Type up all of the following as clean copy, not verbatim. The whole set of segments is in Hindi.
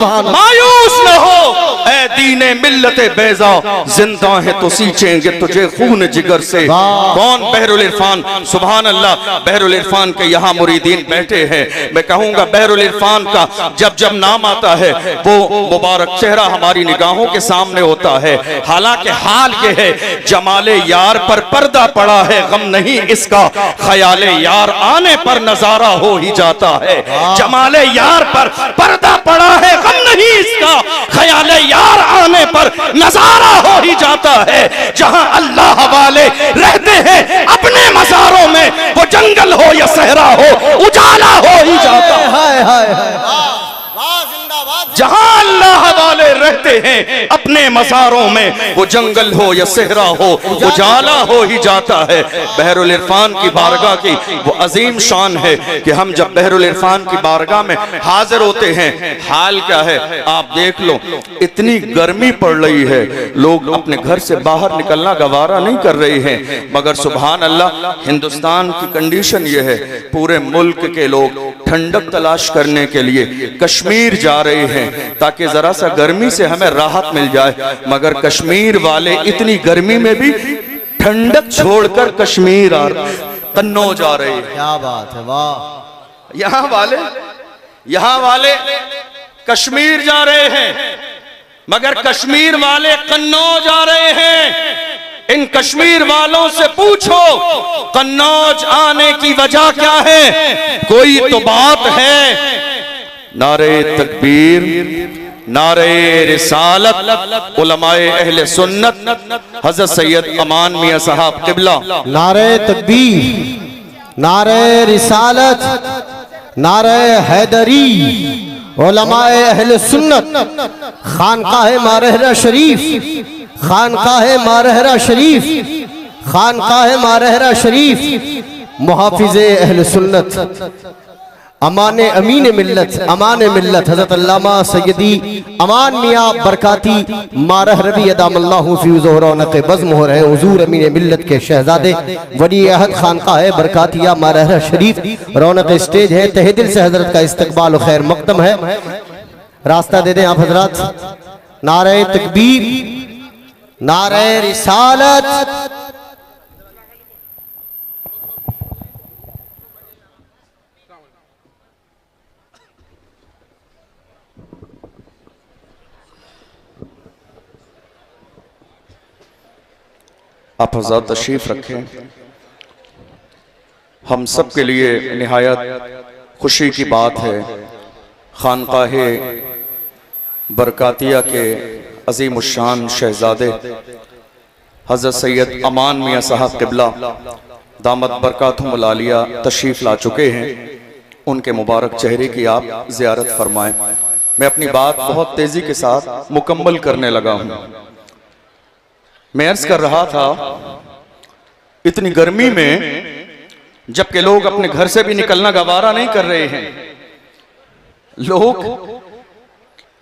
मायूस न हो ऐ दीने मिल्लते बैजा, जिंदा है तो सींचेंगे तुझे खून जिगर से। कौन बहरुल इरफान? सुभान अल्लाह। बहरुल इरफान के यहाँ मुरीदीन बैठे हैं। मैं कहूँगा बहरुल इरफान का जब जब नाम आता है वो मुबारक चेहरा हमारी निगाहों के सामने होता है। हालांकि हाल ये है जमाले यार पर पर्दा पड़ा है, गम नहीं इसका ख्याले यार आने पर नजारा हो ही जाता है। जमाले यार पर पर्दा पड़ा है, गम नहीं इसका ख्याले यार आने पर नजारा हो ही जाता है। जहां अल्लाह वाले रहते हैं अपने मज़ारों में, वो जंगल हो या सहरा हो उजाला हो ही जाता है। जहां अल्लाह वाले रहते हैं अपने मज़ारों में, वो जंगल हो या सहरा हो उजाला हो ही जाता है। बहरुल इरफान की बारगाह की वो अजीम शान है कि हम जब बहरुल इरफान की बारगाह में हाजिर होते हैं, हाल क्या है आप देख लो। इतनी गर्मी पड़ रही है, लोग अपने घर से बाहर निकलना गवारा नहीं कर रहे हैं, मगर सुभान अल्लाह हिंदुस्तान की कंडीशन ये है, पूरे मुल्क के लोग ठंडक तलाश करने के लिए कश्मीर जा रहे हैं ताकि जरा सा गर्मी से हमें राहत मिल जाए। मगर कश्मीर वाले इतनी गर्मी में भी ठंडक छोड़कर कश्मीर कन्नौज जा रहे हैं। क्या बात है, वाह। यहाँ वाले कश्मीर जा रहे हैं, मगर कश्मीर वाले कन्नौज जा रहे हैं। इन कश्मीर वालों से पूछो कन्नौज आने की वजह क्या है, कोई तो बात है। नारे तकबीर, नारे रिसालत, उलमाए अहले सुन्नत हज़रत सैयद अमान मियां साहब क़िबला। नारे तकबीर, नारे रिसालत, नारे हैदरी, उलमाए अहले सुन्नत, खानकाहे मारहरा शरीफ, खानकाहे मारहरा शरीफ, खानकाहे मारहरा शरीफ, मुहाफिज़े अहले सुन्नत, अमाने अमीन मिल्लत, अमान मिल्लत हज़रत अल्लामा सैयदी अमान मियां बरकाती मारह रबी अदामल्लाहु फी ज़ुहरौनक़ बज़्म हो रहे हुज़ूर अमीन मिल्लत के शहजादे वली अहद खानकाह बरकातिया मारह शरीफ रौनक स्टेज है। तहे दिल से हजरत का इस्तकबाल और खैर मक़दम है। रास्ता दे दें आप हजरात। नारे तकबीर, नारे रिसालत, आप हज़रात तशरीफ रखें। हम सब के लिए निहायत खुशी की बात है, खानकाहे बरकातिया के अजीम उश्शान शहजादे हज़रत सैयद अमान मियां साहब क़िबला दामत बरकातुहुमुल आलिया तशरीफ़ ला चुके हैं। उनके मुबारक चेहरे की आप ज़ियारत फरमाएं। मैं अपनी बात बहुत तेज़ी के साथ मुकम्मल करने लगा हूँ। मैं अर्ज़ कर रहा था, इतनी गर्मी में जबकि लोग अपने घर से भी निकलना गवारा नहीं कर रहे हैं, लोग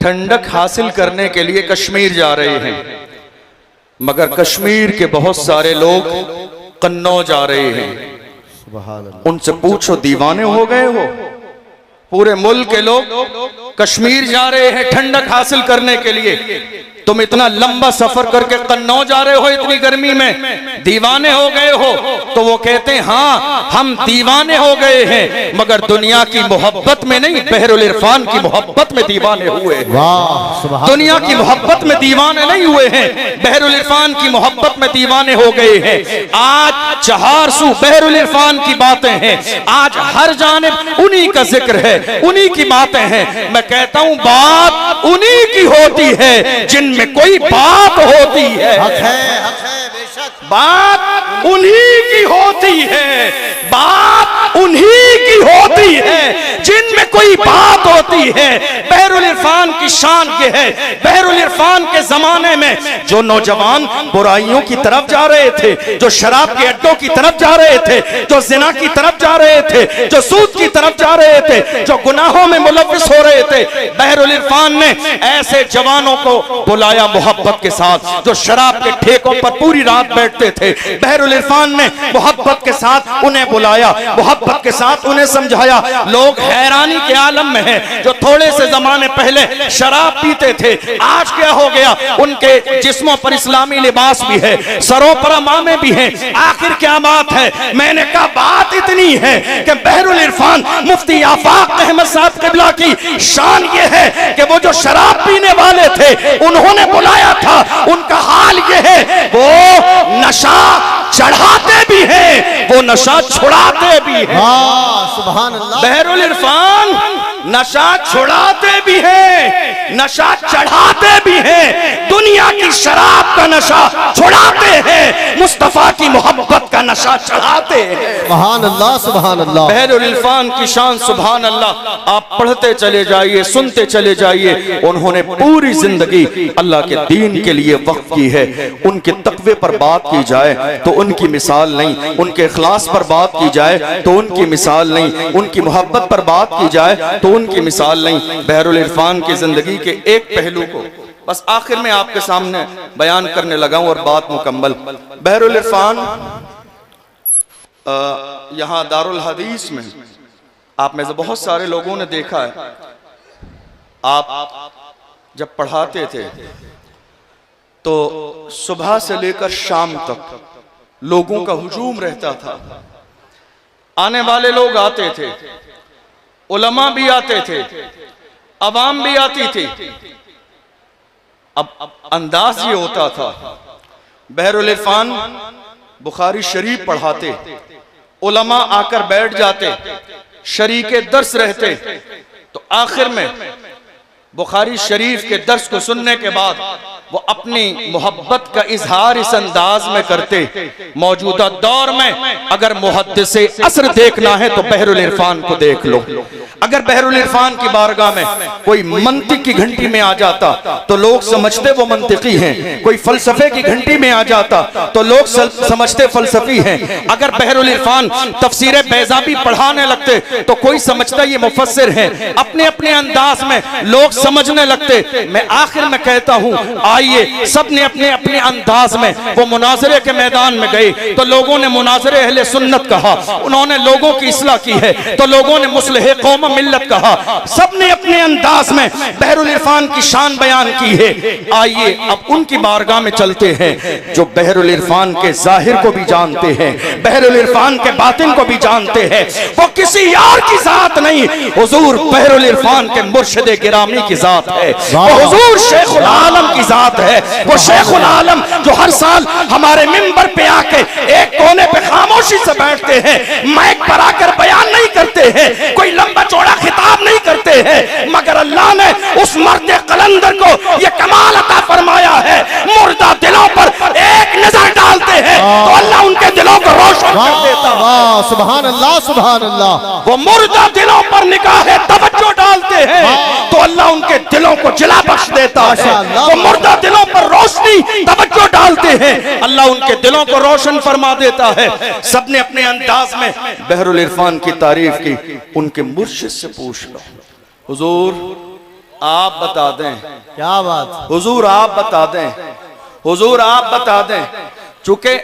ठंडक हासिल करने के लिए कश्मीर जा रहे हैं, मगर कश्मीर के बहुत सारे लोग कन्नौज जा रहे हैं। उनसे पूछो दीवाने हो गए हो? पूरे मुल्क के लोग कश्मीर जा रहे हैं ठंडक हासिल करने के लिए, तुम इतना लंबा सफर करके कन्नौज जा रहे हो इतनी गर्मी में, दीवाने हो गए हो? तो वो कहते हैं हाँ हम दीवाने हो गए हैं, मगर दुनिया की मोहब्बत में नहीं, बहरुल इरफान की मोहब्बत में दीवाने हुए। दुनिया की मोहब्बत में दीवाने नहीं हुए हैं, बहरुल इरफान की मोहब्बत में दीवाने हो गए हैं। आज चहारसू बहरुल इरफान की बातें हैं, आज हर जानिब उन्हीं का जिक्र है, उन्हीं की बातें हैं। मैं कहता हूँ बात उन्हीं की होती है जिनमें कोई बात होती है, बात उन्हीं की होती है, बात उन्हीं की होती है जिनमें कोई बात होती है। बहरुल इरफान की शान ये है, बहरुल इरफान के जमाने में जो नौजवान बुराइयों की तरफ जा रहे थे, जो शराब के अड्डों की तरफ जा रहे थे, जो जिना की तरफ जा रहे थे, जो सूद की तरफ जा रहे थे, जो गुनाहों में मुलव्विस हो रहे थे, बहरुल इरफान ने ऐसे जवानों को बुलाया मोहब्बत के साथ। जो शराब के ठेकों पर पूरी रात बैठते थे, बहरुल इरफान ने मोहब्बत के साथ उन्हें बुलाया, मोहब्बत के साथ उन्हें समझाया। लोग हैरानी के आलम में हैं, जो थोड़े से जमाने पहले शराब पीते थे, आज क्या हो गया? उनके जिस्मों पर इस्लामी लिबास भी है, सरों पर अमामे भी हैं। आखिर क्या बात है? मैंने कहा बात इतनी है कि बहरुल इरफान मुफ्ती आफाक अहमद साहब क़िबला की शान ये है कि वो जो शराब पीने वाले थे उन्होंने बुलाया था, उनका हाल ये है वो नशा चढ़ाते भी हैं, वो नशा छुड़ाते भी हैं। सुभान अल्लाह। बहरुल इरफान नशा छुड़ाते भी हैं, नशा चढ़ाते भी हैं। दुनिया की शराब का नशा छुड़ाते हैं, मुस्तफा की मोहब्बत का नशा चढ़ाते हैं। सुभान अल्लाह, सुभान अल्लाह। बहरुल इरफान की शान सुभान अल्लाह। आप पढ़ते चले जाइए, सुनते चले जाइए। उन्होंने पूरी जिंदगी अल्लाह के दीन के लिए वक्फ की है। उनके तकवे पर बात की जाए तो उनकी मिसाल नहीं, उनके इखलास पर बात की जाए तो उनकी मिसाल नहीं, उनकी मोहब्बत पर बात की जाए तो उनकी मिसाल नहीं। बहरुल इरफान की जिंदगी के एक पहलू को बस आखिर में आपके सामने बयान करने लगा हूं और बात मुकम्मल। बहरुल इरफान यहाँ दारुल हदीस में आप में से बहुत सारे लोगों ने देखा है, आप जब पढ़ाते थे तो सुबह से लेकर शाम तक लोगों का हुजूम रहता था। आने वाले लोग आते थे, उलमा भी आते थे, अवाम भी आती थी। अब अंदाज ये होता था, बहरुल इरफान बुखारी शरीफ पढ़ाते, उलमा आकर बैठ जाते, शरीके दर्स रहते, तो आखिर में बुखारी शरीफ के दर्स को सुनने के बाद वो अपनी मोहब्बत का इजहार इस अंदाज में करते। मौजूदा दौर में अगर मुहद्दिसे असर देखना है तो बहरुल इरफान को देख लो। अगर बहरुल इरफान की बारगाह में कोई मंतिक की घंटी में आ जाता तो लोग समझते वो मंतिकी हैं, कोई फलसफे की घंटी में आ जाता तो लोग समझते फलसफी हैं। अगर बहरुल इरफान तफसीर बैज़ाबी पढ़ाने लगते तो कोई समझता ये मुफस्सिर हैं। अपने अपने अंदाज में लोग समझने लगते। मैं आखिर में कहता हूं, आइए सब ने अपने अपने अंदाज में वो मुनाजरे के मैदान में गए तो लोगों ने मुनाजरे अहले सुन्नत कहा, उन्होंने लोगों की इस्लाह की है तो लोगों ने मुस्लिह कौम मिल्लत कहा। सब ने अपने अंदाज में बहरुल इरफान की शान बयान की है। आइए अब उनकी बारगाह में चलते हैं जो बहरुल इरफान के जाहिर को भी जानते हैं, बहरुल इरफान के बातिन को भी जानते हैं। वो किसी यार की जात नहीं, हुजूर बहरुल इरफान के मुर्शिद गिरामी की जात है, वो हुजूर शेखुल आलम की जात है। वो शेखुल आलम जो हर साल हमारे मिंबर पे आके एक कोने पे खामोशी से बैठते हैं, माइक पर आकर बयान नहीं करते हैं, कोई लंबा चौड़ा खिताब नहीं करते हैं, मगर अल्लाह ने उस मर्द कलंदर को ये कमाल अता फरमाया है, मुर्दा दिलों पर एक नजर डालते हैं तो अल्लाह उनके दिलों को रोशन कर देता है। सुभान अल्लाह, सुभान अल्लाह। वो मुर्दा दिलों पर निगाह तवज्जो डालते हैं तो अल्लाह उनके दिलों को जिला बख्श देता है। वो मुर्दा दिलों पर रोशनी तवज्जो डालते हैं, अल्लाह उनके दिलों को रोशन फरमा देता है। सबने अपने अंदाज में बहरुल इरफान की तारीफ की। उनके मुर्शिद से पूछ लो, हुजूर आप बता दें, क्या बात। हुजूर आप बता दें, हुजूर आप बता दें। चूंकि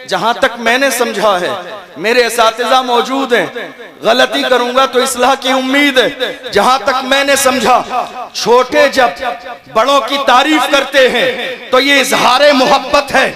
जहां तक मैंने समझा है, मेरे असातिज़ा मौजूद हैं, गलती करूंगा तो इस्लाह की उम्मीद है। जहां तक मैंने समझा, छोटे जब बड़ों की तारीफ करते हैं तो ये इजहारे मोहब्बत है,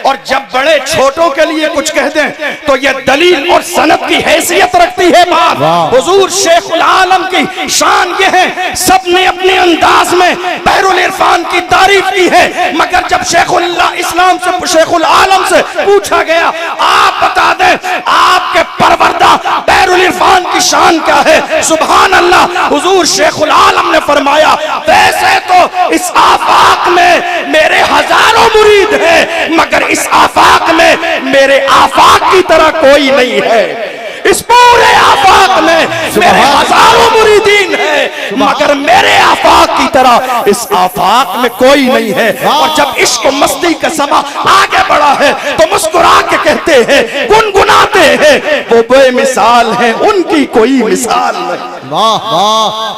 और जब बड़े छोटों के लिए कुछ कह दें तो ये दलील और सनद की हैसियत रखती है बात। हुजूर शेखुल आलम की शान ये है, सबने अपने अंदाज में बहरुल इरफान की तारीफ की है, मगर जब शेखुल इस्लाम से शेखुल आलम से पूछा गया आप बता दें आपके परवरदा बहरुल इरफान की शान क्या है, सुभान अल्लाह, हुजूर शेखुल आलम ने फरमाया वैसे तो इस आफाक में मेरे हजारों मुरीद हैं, मगर इस आफाक में मेरे आफाक की तरह कोई नहीं है। इस पूरे आफाक में मेरे हजारों मुरीदीन हैं, मगर मेरे आफाक की तरह इस आफाक में कोई नहीं है। और जब इश्क मस्ती का समा आगे बढ़ा है तो मुस्कुरा के कहते हैं, गुनगुनाते हैं, वो बेमिसाल है, उनकी कोई मिसाल नहीं। वाह वाह।